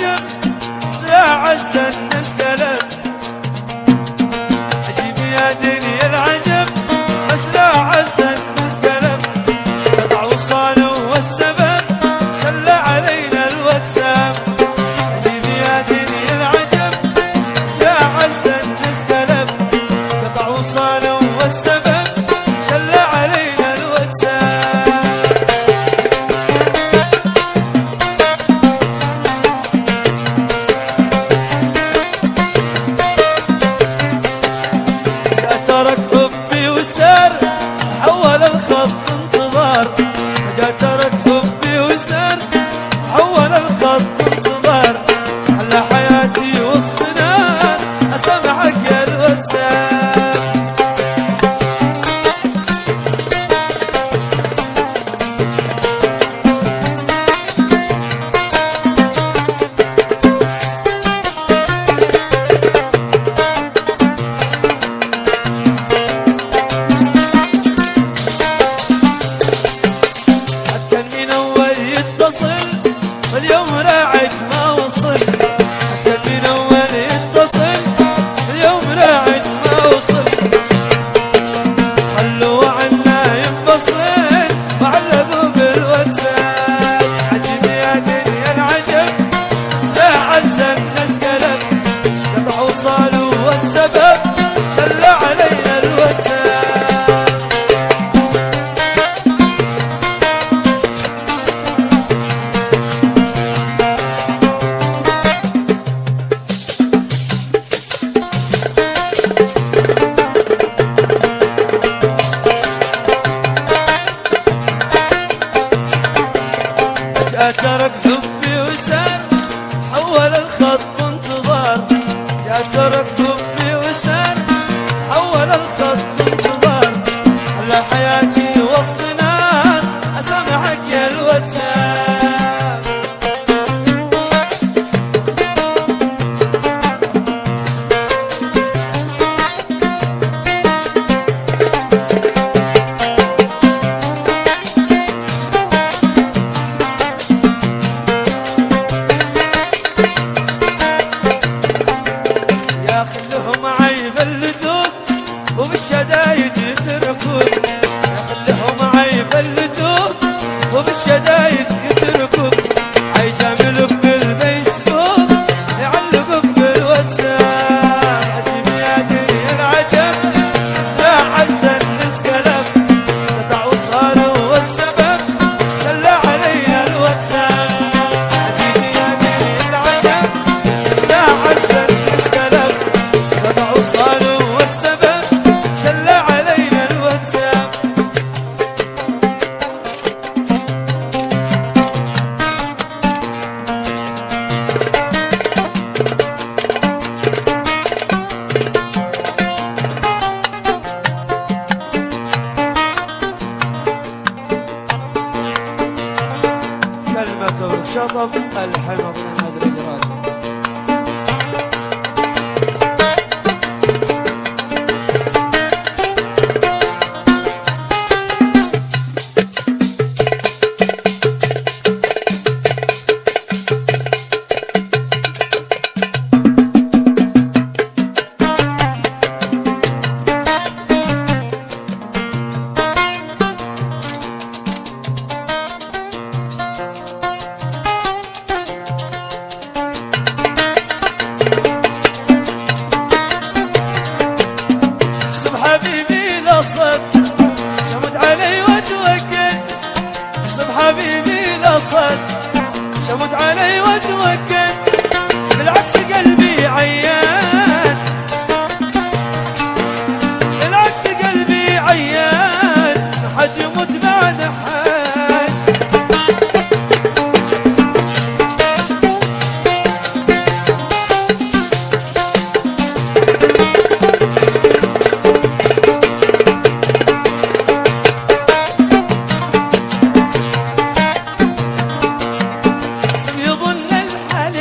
العجب سلاع الناس قلب. عجيب يا دنيا العجب سلاع الناس قلب. قطع وصاله والسبب شل علينا الواتساب. عجيب يا دنيا العجب سلاع الناس قلب. قطع وصاله والسبب شل علينا الواتساب. ترك حبي وسار حول الخط انتظار. جا ترك حبي وسار حول الخط انتظار. خلى حياتي وسط نار اسامحك يا الواتساب. واليوم راعت ما وصل. كان من اول يتصل اليوم راعت ما وصل. خلوا عنا ينفصل وعلقوا بالواتساب. عجب يا دنيا العجب سلاع الناس قلب. قطع وصاله والسبب شل علينا الواتساب. ترك حبي وسار حول الخط انتظار. يا ترك حبي وسار حول الخط انتظار. على حياتي وسط نار اسامحك يا الواتساب. خلهم عيب اللتوف وبالشدايد يتركون. خلهم عيب اللتوف وبالشدايد يتركون. عيجاملك بالفيسبوك يعلقك بالواتساب. عجيب يا دنيا العجب سلاح الناس قلب. قطع وصاله والسبب شل علينا الواتساب. عجيب يا دنيا العجب سلاح الناس قلب. قطع وصاله والسبب شل علينا الواتساب. كلمة شطب الحين ابن مدري دراسة. حبيبي لصد شمت علي وتوكل. صب حبيبي لصد شمت علي وتوكل. بالعكس قلبي عيان. بالعكس قلبي عيان. حد يموت بعد حد. يظن الحل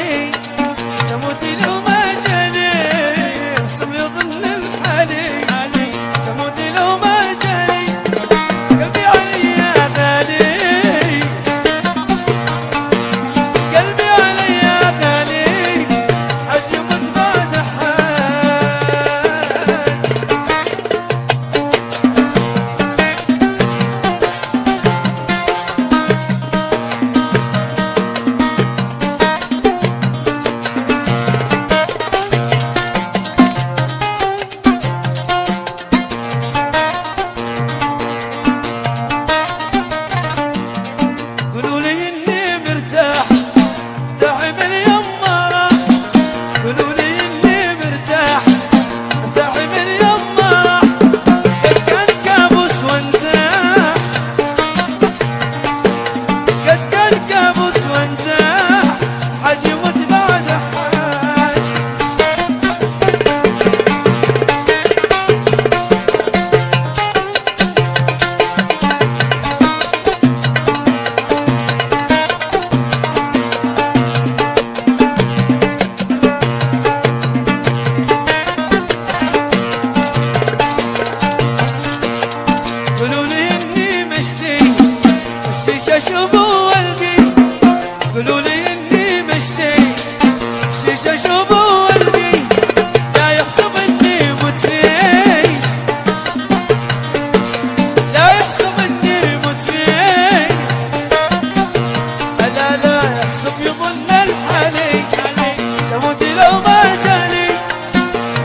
حسب يظن الحالي شموتي لو ما جاني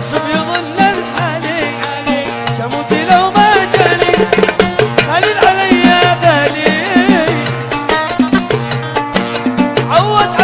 حسب يظن الحالي شموتي لو ما جاني غالي علي غالي عود